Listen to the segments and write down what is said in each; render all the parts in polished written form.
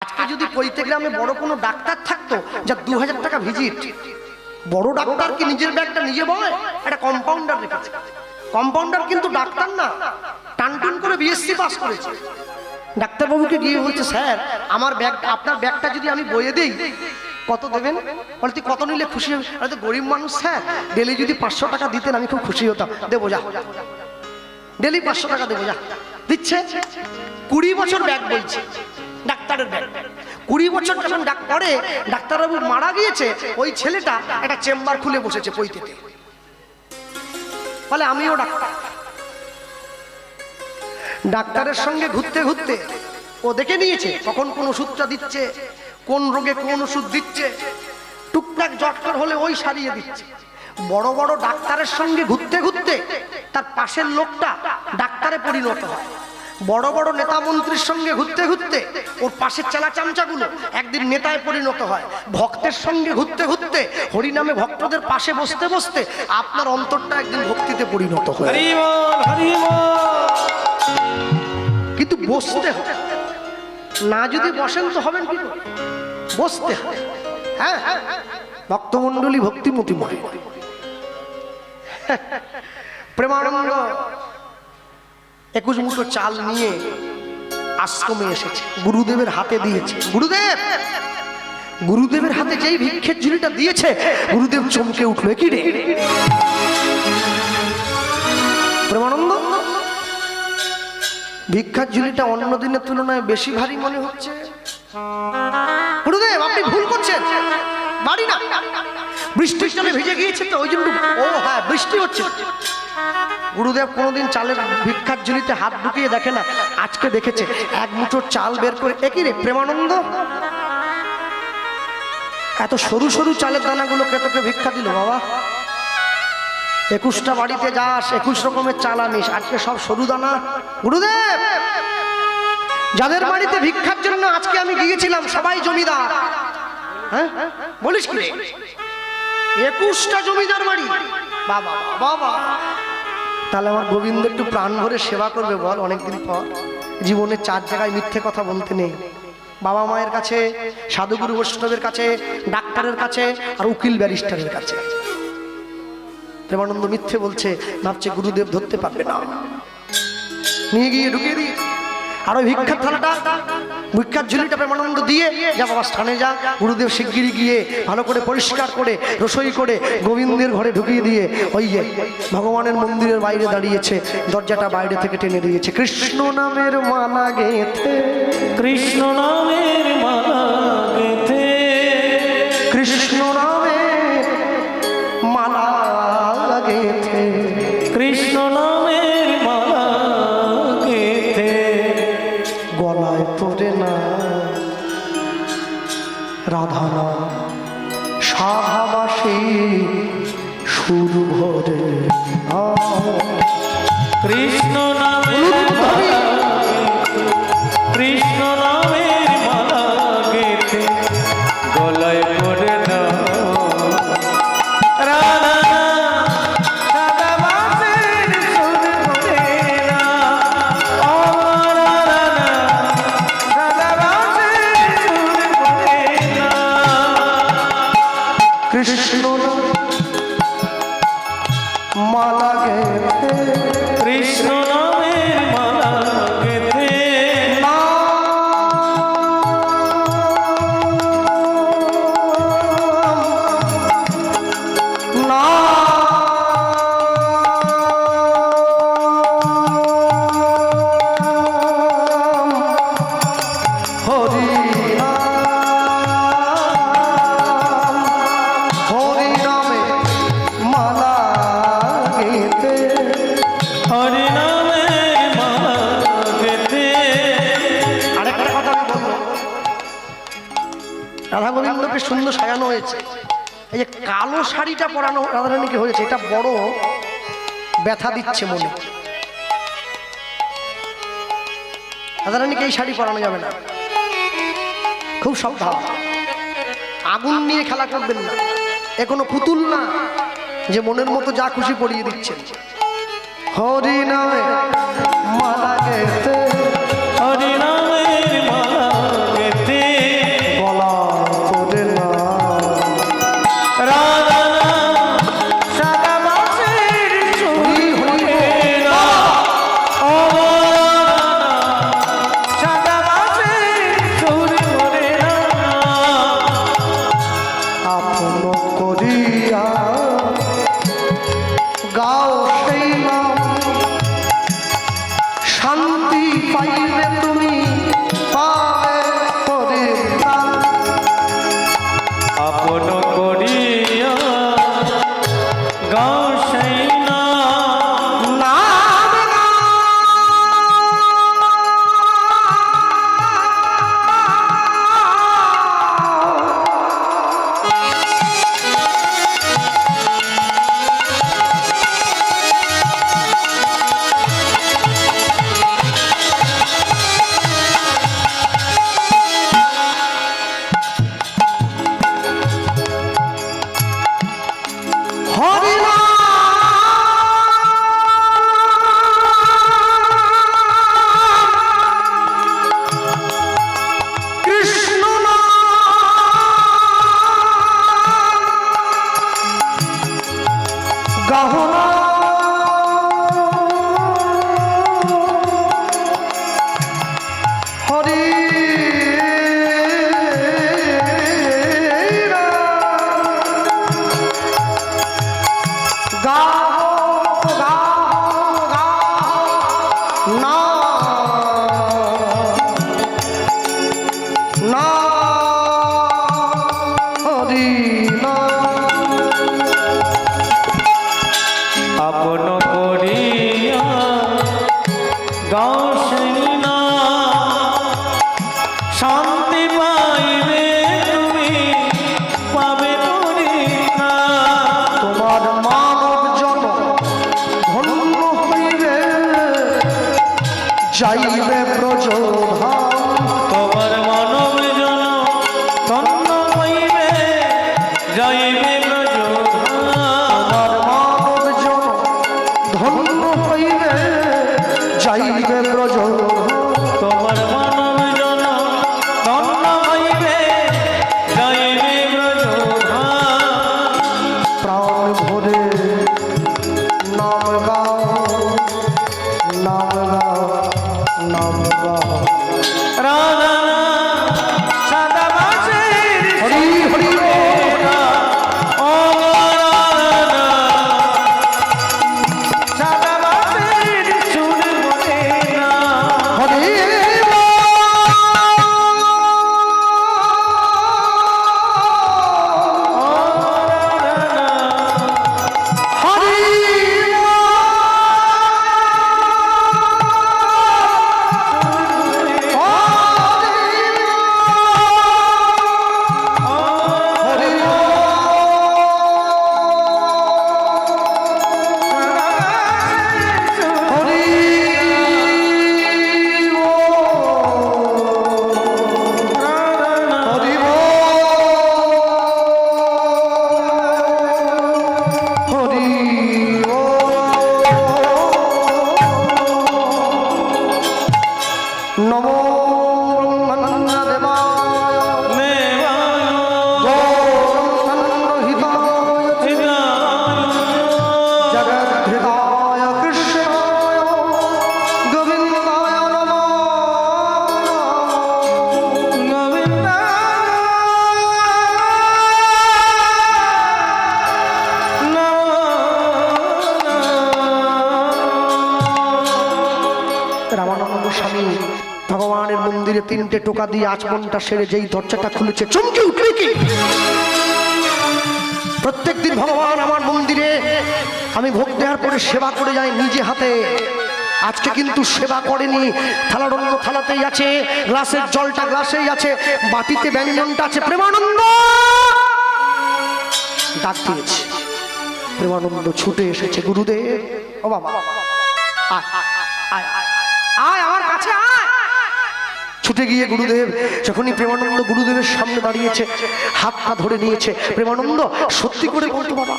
আজকে যদি কইতে গ্রামে বড় কোনো ডাক্তার থাকতো যা 2000 টাকা ভিজিট, বড় ডাক্তার কি নিজের ব্যাগটা নিজে বয়? একটা কম্পাউন্ডার রেখেছে। কম্পাউন্ডার কিন্তু ডাক্তার না, টানটুন করে বিএসসি পাস করেছে। ডাক্তারবাবুকে গিয়ে বলছে, স্যার আমার ব্যাগটা, আপনার ব্যাগটা যদি আমি বইয়ে দিই কত দেবেন? বলে তুই কত নিলে খুশি হবে? আরে তো গরিব মানুষ স্যার, ডেলি যদি 500 টাকা দিতেন আমি খুব খুশি হতাম। দেবো যা, ডেলি 500 টাকা দেবো যা। দিচ্ছে। 20 বছর ব্যাগ বলছে, ডাক্তারের ব্যাগ। 20 বছর যখন পরে ডাক্তারবাবু মারা গিয়েছে, ওই ছেলেটা একটা চেম্বার খুলে বসেছে পৈতেতে। বলে আমিও ডাক্তার। ডাক্তারের সঙ্গে ঘুরতে ঘুরতে ও দেখে নিয়েছে কখন কোন ওষুধটা দিচ্ছে, কোন রোগে কোন ওষুধ দিচ্ছে, টুকটাক জটকর হলে ওই সারিয়ে দিচ্ছে। বড় বড় ডাক্তারের সঙ্গে ঘুরতে ঘুরতে তার পাশের লোকটা ডাক্তারে পরিণত হয়। বড় বড় নেতা মন্ত্রীর সঙ্গে ঘুরতে ঘুরতে ওর পাশের চেলা চামচাগুলো একদিন নেতায় পরিণত হয়। ভক্তের সঙ্গে ঘুরতে ঘুরতে হরিনামে ভক্তদের পাশে বসতে বসতে আপনার অন্তরটা একদিন ভক্তিতে পরিণত হয়। কিন্তু বসতে হবে না, যদি বসেন তো হবেন কি? বসতে হবে। হ্যাঁ, ভক্তমণ্ডলী ভক্তিমতিময়। প্রেমানন্দ 21 মুঠো চাল নিয়ে আশ্রমে এসেছে, গুরুদেবের হাতে দিয়েছে। গুরুদেবের হাতে যেই ভিক্ষের ঝুলিটা দিয়েছে, গুরুদেব চমকে উঠলো, কি রে প্রেমানন্দ, ভিক্ষার ঝুলিটা অন্য দিনের তুলনায় বেশি ভারী মনে হচ্ছে। গুরুদেব আপনি ভুল করছেন, বাড়ি না, বৃষ্টির জলে ভিজে গিয়েছে তো ওই জন্য। ও হ্যাঁ, বৃষ্টি হচ্ছে। গুরুদেব কোনোদিন চালের ভিক্ষার ঝুলিতে হাত ঢুকিয়ে দেখে না, আজকে দেখেছে। 1 মুঠো চাল বের করে, একই রে প্রেমানন্দ, এত সরু সরু চালের দানাগুলো কে তোকে ভিক্ষা দিল বাবা? 21টা বাড়িতে যাস, 21 রকমের চাল আনিস, আজকে সব সরু দানা। গুরুদেব যাদের বাড়িতে ভিক্ষার জন্য আজকে আমি গিয়েছিলাম সবাই জমিদার। হ্যাঁ বলিস কি? 21টা জমিদার বাড়ি। বাবা বাবা, তাহলে আমার গোবিন্দ একটু প্রাণ ভরে সেবা করবে বল? অনেকদিন পর জীবনে 4 জায়গায় মিথ্যে কথা বলতে নেই। বাবা মায়ের কাছে, সাধুগুরু বৈষ্ণবের কাছে, ডাক্তারের কাছে, আর উকিল ব্যারিস্টারের কাছে। প্রেমানন্দ মিথ্যে বলছে, ভাবছে গুরুদেব ধরতে পারবে না, নিয়ে গিয়ে ঢুকিয়ে দিয়ে আর ওই ভিক্ষার থালাটা, ভিক্ষার ঝুলিটা প্রেমানন্দ দিয়ে, যা বাবা স্থানে যা। গুরুদেব শিগগিরি গিয়ে ভালো করে পরিষ্কার করে রসই করে গোবিন্দের ঘরে ঢুকিয়ে দিয়ে ওই যে ভগবানের মন্দিরের বাইরে দাঁড়িয়েছে, দরজাটা বাইরে থেকে টেনে দিয়েছে। কৃষ্ণ নামের মালা গেথে, কৃষ্ণ নামের মালা গেথে, কৃষ্ণ নামের মালা গেথে, কৃষ্ণ নামের মালা গেথে, গলায় পড়ে না রাধা নাম, সাধাবাসী সুর ভরে কৃষ্ণ নামের মালা গেথে, কৃষ্ণ নামের মালা গেথে, গলায় পড়ে না রাধা রাধাবাসীর সুর ভরে না, ও রাধা রাধাবাসীর সুর ভরে না। কৃষ্ণ মালা গেথে, কৃষ্ণ নামের মালা গেথে, হরি নামের মালা গেথে। আরেকটা কথা আমি বলবো, রাধা গোবিন্দকে সুন্দর সাজানো হয়েছে। এই যে কালো শাড়িটা পরানো রাধারানীকে হয়েছে, এটা বড় ব্যথা দিচ্ছে মনে। রাধারানীকে এই শাড়ি পরানো যাবে না, খুব সাবধান। আগুন নিয়ে খেলা করবেন না, এ কোনো পুতুল না যে মনের মতো যা খুশি পরিয়ে দিচ্ছেন। হরি নামে মালা গেতে, হরি নামের মালা গেথে, না হরি না আপন করিয়া গাও সেই নাম, শান্তি পাইবে তুমি পাবে পরিত্রাণ। তোমার মানব জন ধন্য হইবে যাইবে ব্রজধাম তোমার মানব জন ধন্য হইবে যাইবে ব্রজধাম। তোমার মানব জন ধন্য হইবে যাইবে ব্রজধাম তোমার মানব জন ধন্য হইবে যাইবে ব্রজধাম। প্রাণ ভরে নাম গাও নাম গাও নাম গাও রাধা সাদা বাঁশির হরি হরি সুরা, ও রাধা সাদা বাঁশির সুর বলে না। হরি নমো ব্রহ্মণ্যদেবায় গৌরসংহিতায় জগদ্ধিতায় কৃষ্ণায় গোবিন্দায় নমো রামানন্দ স্বামী ভগবানের মন্দিরে 3টে টোকা দিয়ে আচমনটা সেরে যেই দরজাটা খুলেছে চমকে উঠবে কি প্রত্যেকদিন ভগবান আমার মন্দিরে আমি ভোগ দেওয়ার পরে সেবা করে যাই নিজে হাতে। আজকে কিন্তু সেবা করেনি, থালার অন্য থালাতেই আছে, গ্লাসের জলটা গ্লাসেই আছে, বাটিতে ব্যঞ্জনটা আছে। প্রেমানন্দ ডাক দিয়েছে, প্রেমানন্দ ছুটে এসেছে। গুরুদেব, ও বাবা আয় আয় আয় আয় আমার কাছে আয়। ছুটে গিয়ে গুরুদেব যখনই প্রেমানন্দ গুরুদেবের সামনে দাঁড়িয়েছে, হাতটা ধরে নিয়েছে। প্রেমানন্দ সত্যি করে বলতো বাবা,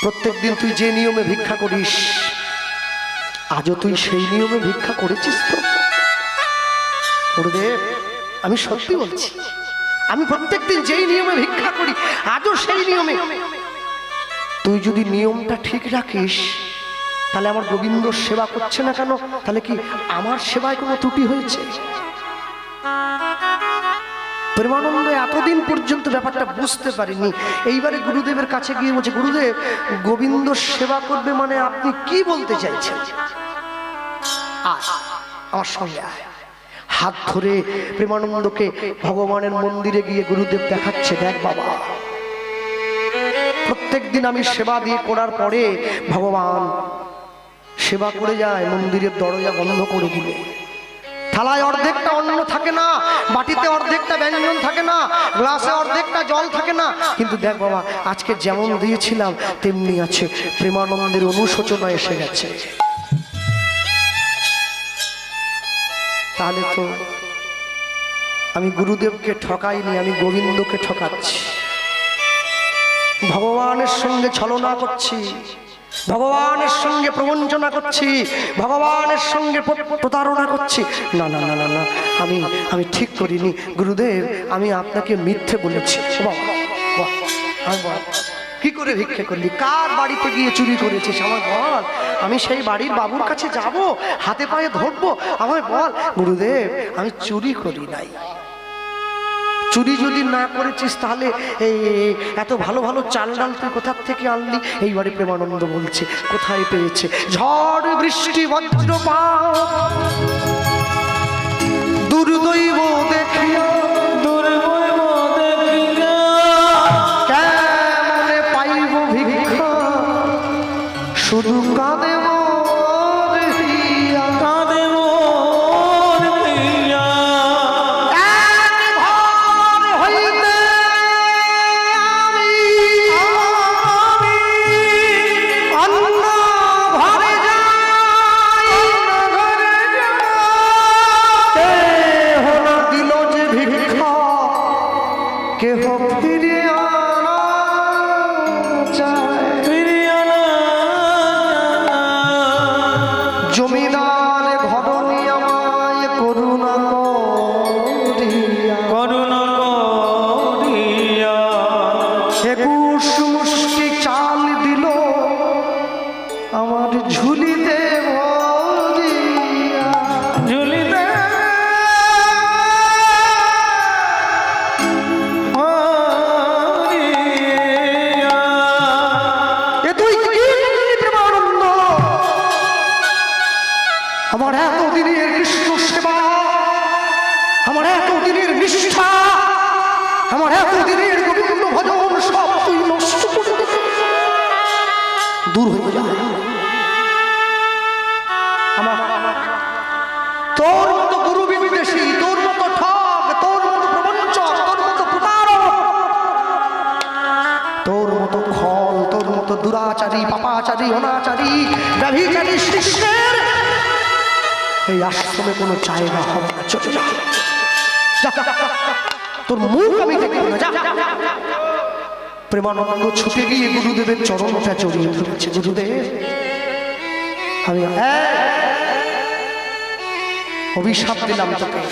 প্রত্যেকদিন তুই যে নিয়মে ভিক্ষা করিস, আজও তুই সেই নিয়মে ভিক্ষা করেছিস তো? গুরুদেব আমি সত্যি বলছি, আমি প্রত্যেকদিন যেই নিয়মে ভিক্ষা করি আজও সেই নিয়মে। তুই যদি নিয়মটা ঠিক রাখিস তাহলে আমার গোবিন্দ সেবা করছে না কেন? তাহলে কি আমার সেবায় কোনো ত্রুটি হয়েছে? প্রেমানন্দ এতদিন পর্যন্ত ব্যাপারটা বুঝতে পারিনি। এইবারে গুরুদেবের কাছে গিয়ে বলছে, গুরুদেব গোবিন্দ সেবা করবে মানে আপনি কি বলতে চাইছেন? আয় আমার সঙ্গে আয়। হাত ধরে প্রেমানন্দকে ভগবানের মন্দিরে গিয়ে গুরুদেব দেখাচ্ছে, দেখ বাবা, প্রত্যেকদিন আমি সেবা দিয়ে করার পরে ভগবান সেবা করে যায়, মন্দিরের দরজা বন্ধ করে দিলে। থালায় অর্ধেকটা অন্ন থাকে না, বাটিতে অর্ধেকটা ব্যঞ্জন থাকে না, গ্লাসে অর্ধেকটা জল থাকে না, কিন্তু দেখ বাবা আজকে যেমন দিয়েছিলাম তেমনি আছে। প্রেমানন্দের অনুশোচনা এসে গেছে। তাহলে তো আমি গুরুদেবকে ঠকাইনি, আমি গোবিন্দকে ঠকাচ্ছি, ভগবানের সঙ্গে ছলনা করছি, ভগবানের সঙ্গে প্রবঞ্চনা করছি, ভগবানের সঙ্গে প্রতারণা করছি। না না না না না, আমি ঠিক করিনি গুরুদেব, আমি আপনাকে মিথ্যে বলেছি। কি করে ভিক্ষে করলি? কার বাড়িতে গিয়ে চুরি করেছিস আমার বল? আমি সেই বাড়ির বাবুর কাছে যাব, হাতে পায়ে ধরবো, আমায় বল। গুরুদেব আমি চুরি করি নাই। চুরি যদি না করেছিস তাহলে এই এত ভালো ভালো চাল ডাল তুই কোথার থেকে আনলি? এইবারে প্রেমানন্দ বলছে কোথায় পেয়েছে। ঝড় বৃষ্টি বজ্রপাত দুর্দৈব দেখিয়া দুরাচারী, পাপাচারী, অনাচারী, ব্যভিচারী শিষ্যের এই আশ্রমে কোনো জায়গা হবে না। চলে যা, যা, যা, যা, তোর মুখ আমি দেখব না, যা। প্রেমানন্দ ছুটে গিয়ে গুরুদেবের চরণটা জড়িয়ে ধরেছে। গুরুদেব, আমি অভিশাপ দিলাম তোকে,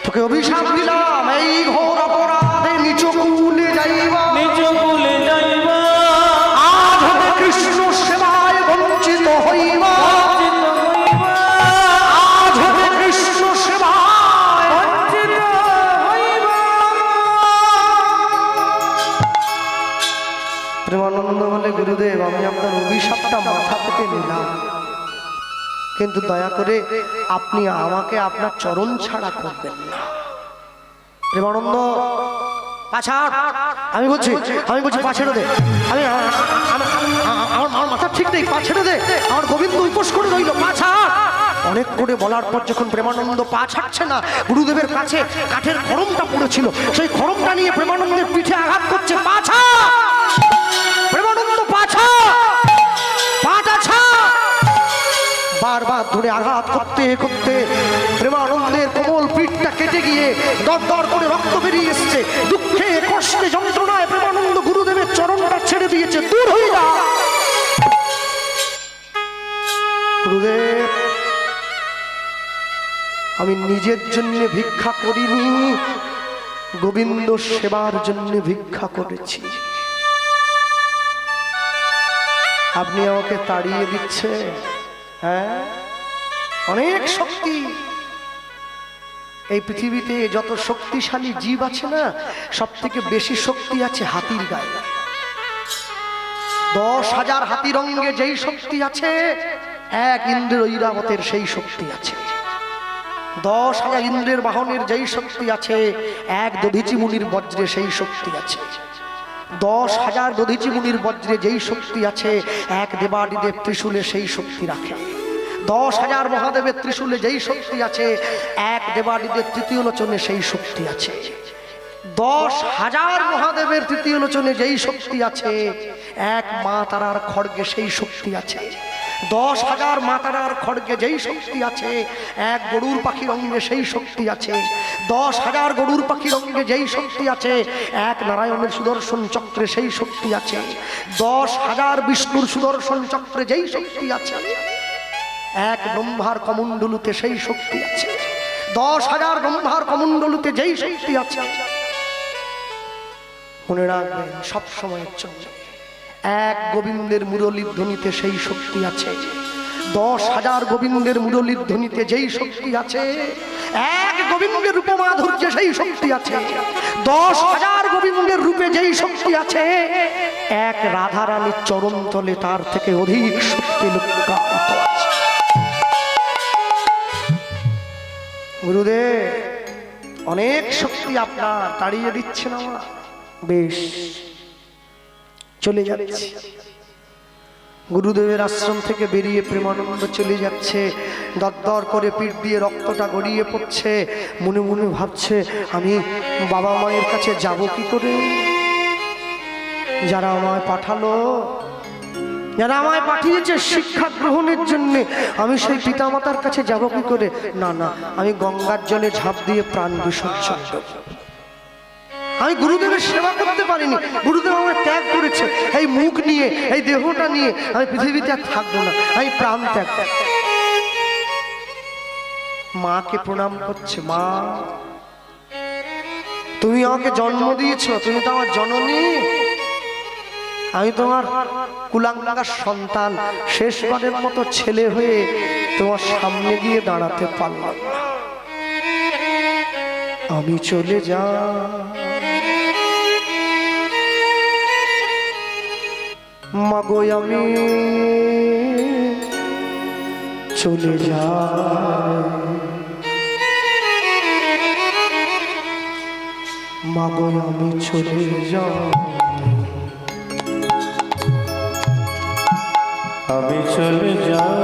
তোকে অভিশাপ দিলাম, এই ঘোর অপরাধে নিজ কুলে যাইবা, নিজ কুলে যাইবা, আজ হতে কৃষ্ণ সেবায় বঞ্চিত হইবা, আজ হতে কৃষ্ণ সেবায় বঞ্চিত হইবা। প্রেমানন্দ বলে, গুরুদেব, আমি আপনার অভিশাপটা মাথা পেতে নিলাম, কিন্তু দয়া করে আপনি আমাকে আপনার চরণ ছাড়া করবেন না। প্রেমানন্দ, পাছাড়, আমি বলছি পা ছেড়ে দে, আমি আমার মাথা ঠিক নেই, পা ছেড়ে দে, আমার গোবিন্দ উপোস করে রইল, পা ছাড়। অনেক করে বলার পর যখন প্রেমানন্দ পা ছাড়ছে না, গুরুদেবের কাছে কাঠের খড়মটা পড়েছিল, সেই খড়মটা নিয়ে প্রেমানন্দের পিঠে আঘাত করছে, পা ছাড় প্রেমানন্দ, পা ছাড়, পাটা ছাড়। বারবার ধরে আঘাত করতে করতে প্রেমানন্দের কোমল পিঠটা কেটে গিয়ে দর দর করে রক্ত বেরিয়ে এসছে। দুঃখে কষ্টে যন্ত্রণায় প্রেমানন্দ গুরুদেবের চরণটা ছেড়ে দিয়েছে, দূর হই না। গুরুদেব, আমি নিজের জন্য ভিক্ষা করিনি, গোবিন্দ সেবার জন্য ভিক্ষা করেছি। আপনি আমাকে তাড়িয়ে দিচ্ছে, হ্যাঁ, অনেক শক্তি। এই পৃথিবীতে যত শক্তিশালী জীব আছে না, সব থেকে বেশি শক্তি আছে হাতির গায়ে। 10,000 হাতির অঙ্গে যেই শক্তি আছে, এক ইন্দ্রের ঐরাবতের সেই শক্তি আছে। 10,000 ইন্দ্রের বাহনের যেই শক্তি আছে, এক দধীচি মুনির বজ্রে সেই শক্তি আছে। 10,000 দধীচি মুনির বজ্রে যেই শক্তি আছে, এক দেবাদিদেব ত্রিশূলে সেই শক্তি রাখে। 10,000 মহাদেবের ত্রিশূলে যেই শক্তি আছে, এক দেবাদিদেব তৃতীয় লোচনে সেই শক্তি আছে। 10,000 মহাদেবের তৃতীয় লোচনে যেই শক্তি আছে, এক মা তারার খড়গে সেই শক্তি আছে। 10,000 মা তারার খড়গে যেই শক্তি আছে, এক গরুর পাখির অঙ্গে সেই শক্তি আছে। 10,000 গরুর পাখির অঙ্গে যেই শক্তি আছে, এক নারায়ণের সুদর্শন চক্রে সেই শক্তি আছে। 10,000 বিষ্ণুর সুদর্শন চক্রে যেই শক্তি আছে, এক ব্রহ্মার কমণ্ডলুতে সেই শক্তি আছে। 10,000 ব্রহ্মার কমণ্ডলুতে যেই শক্তি আছে, মনে রাখবেন সব সময়ের জন্য, এক গোবিন্দের মুরলীর ধ্বনিতে সেই শক্তি আছে। 10,000 গোবিন্দের মুরলীর ধ্বনিতে যেই শক্তি আছে, এক গোবিন্দের রূপমাধুর্যে সেই শক্তি আছে। 10,000 গোবিন্দের রূপে যেই শক্তি আছে, এক রাধারানীর চরণ তলে তার থেকে অধিক শক্তি লুকায়িত আছে। গুরুদেব, অনেক শক্তি আপনার, তাড়িয়ে দিচ্ছেন আমার, বেশ চলে যাচ্ছে। গুরুদেবের আশ্রম থেকে বেরিয়ে প্রেমানন্দ চলে যাচ্ছে, দরদর করে পিঠ দিয়ে রক্তটা গড়িয়ে পড়ছে। মনে মনে ভাবছে, আমি বাবা মায়ের কাছে যাব কি করে? যারা আমায় পাঠালো, যারা আমায় পাঠিয়েছে শিক্ষা গ্রহণের জন্য, আমি সেই পিতামাতার কাছে যাব কি করে? না না, আমি গঙ্গার জলে ঝাঁপ দিয়ে প্রাণ বিসর্জন দেব। আমি গুরুদেবের সেবা করতে পারিনি, গুরুদেব আমায় ত্যাগ করেছে, এই মুখ নিয়ে, এই দেহটা নিয়ে আমি পৃথিবীতে আর থাকবো না, আমি প্রাণ ত্যাগ। মাকে প্রণাম করছে, মা তুমি আমাকে জন্ম দিয়েছো, তুমি তো আমার জননী, আমি তোমার কুলাঙ্গার সন্তান, শেষবারের মতো ছেলে হয়ে তোমার সামনে গিয়ে দাঁড়াতে পারলাম না, আমি চলে যা। মাগো আমি চলে যাই, মাগো আমি চলে যাই, আমি চলে যাই,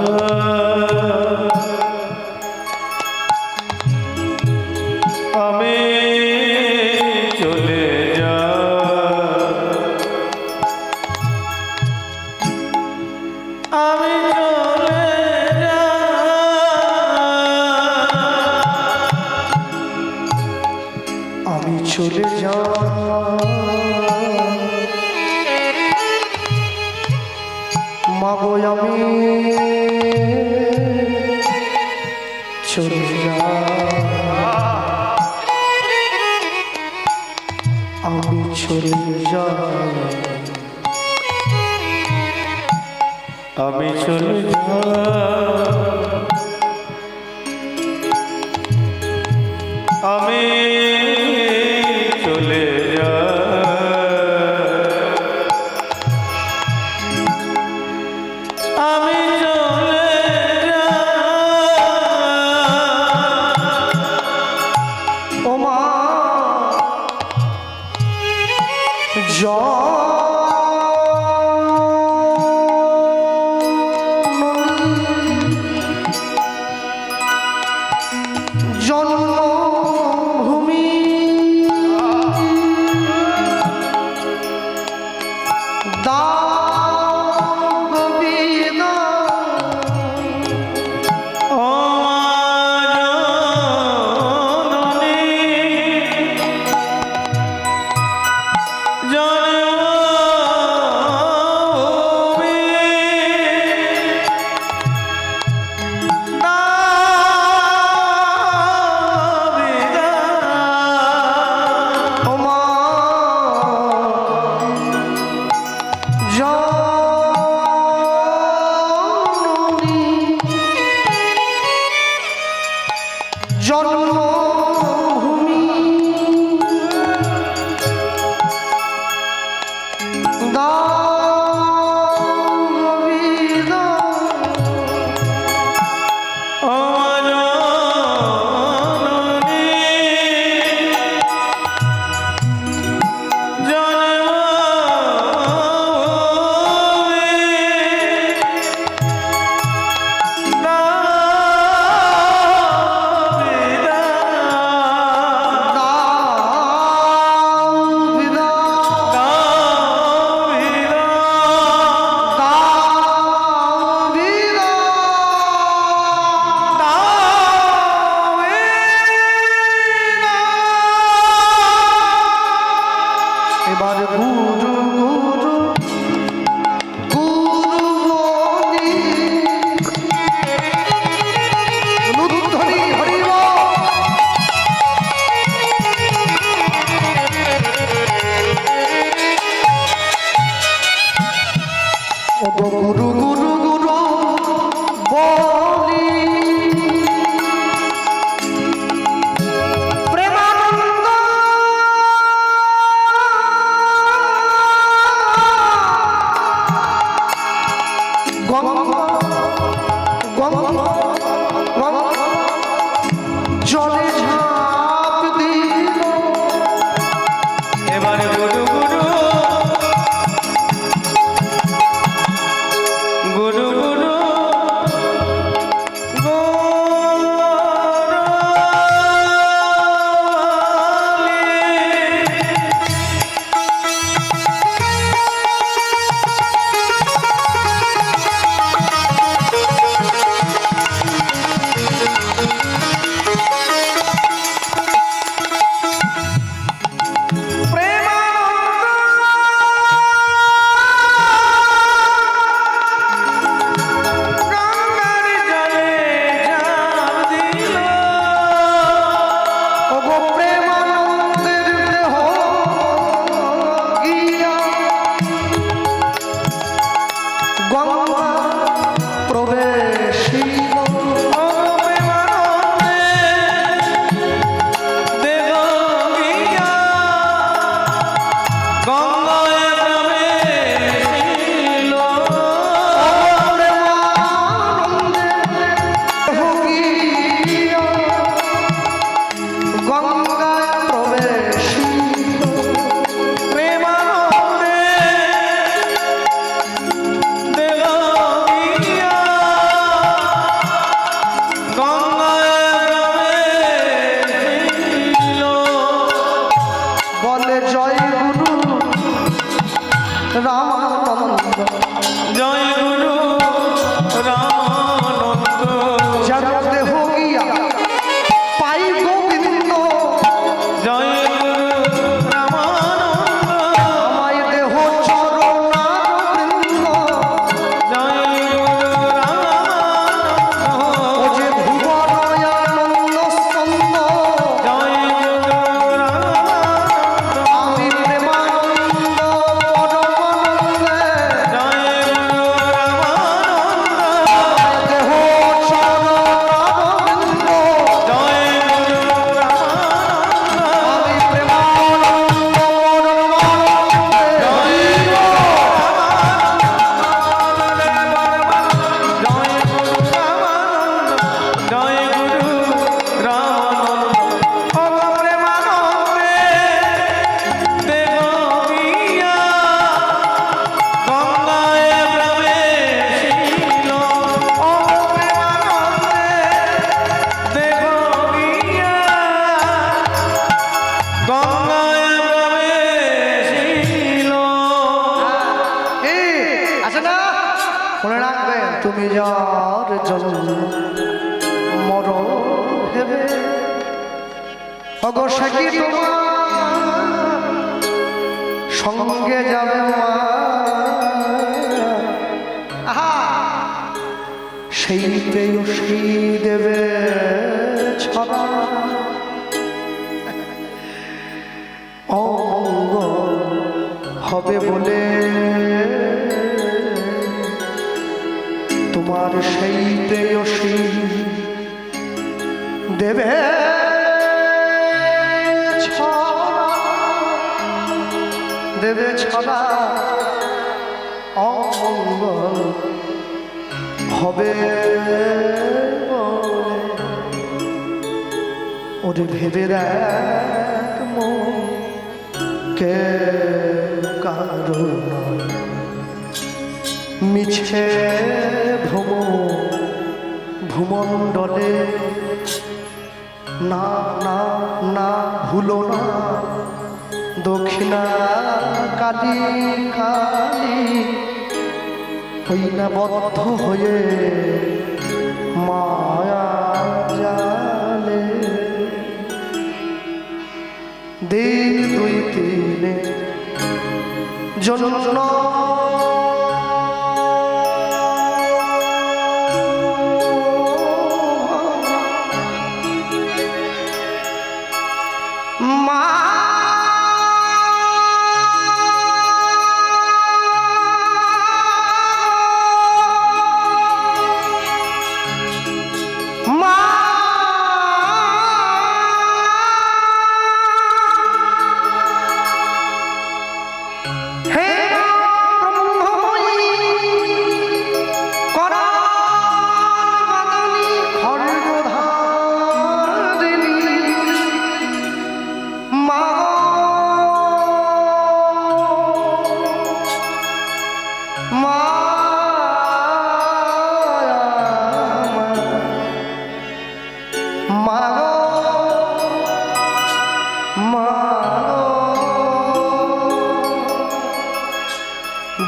আমি চলে যাই, চলে যাই মাগো আমি চলে যাই আমি চলে যাই আমি চলে যাই আমি চলে যাই আমি চলে যাই ও মা জন্মভূমি দাবিনা ও জননী তুমি যার জন্য মর হেবে অগসা কি তোমার সঙ্গে যাবে মা সেই প্রেয়সী দেবে ছড়া অমঙ্গল হবে বলে তোমার সেই প্রেয়সী দেবে ছড়া অমঙ্গল হবে ওরে ভেবে দেখ মন কে কারো মিছে ভূমণ্ডলে না না না ভুলো না দক্ষিণা কালী কালী হই না বদ্ধ হয়ে মায়া জালে দিন দুই তিনে জন্য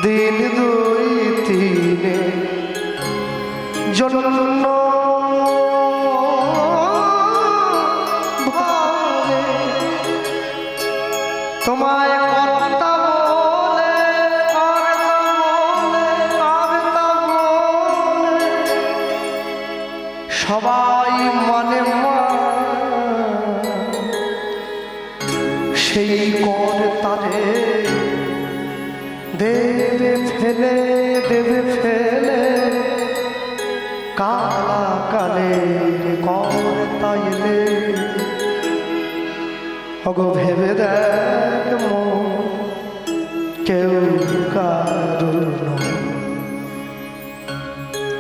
দিন দুই তিনে জন্য ভাবে তোমায় কর্তা বলে সবাই মানে মা সেই কর্তারে দেবে ফেলে কালা কালে কর্তাইলে অগো ভেবে দেখ মন কেউ কারুর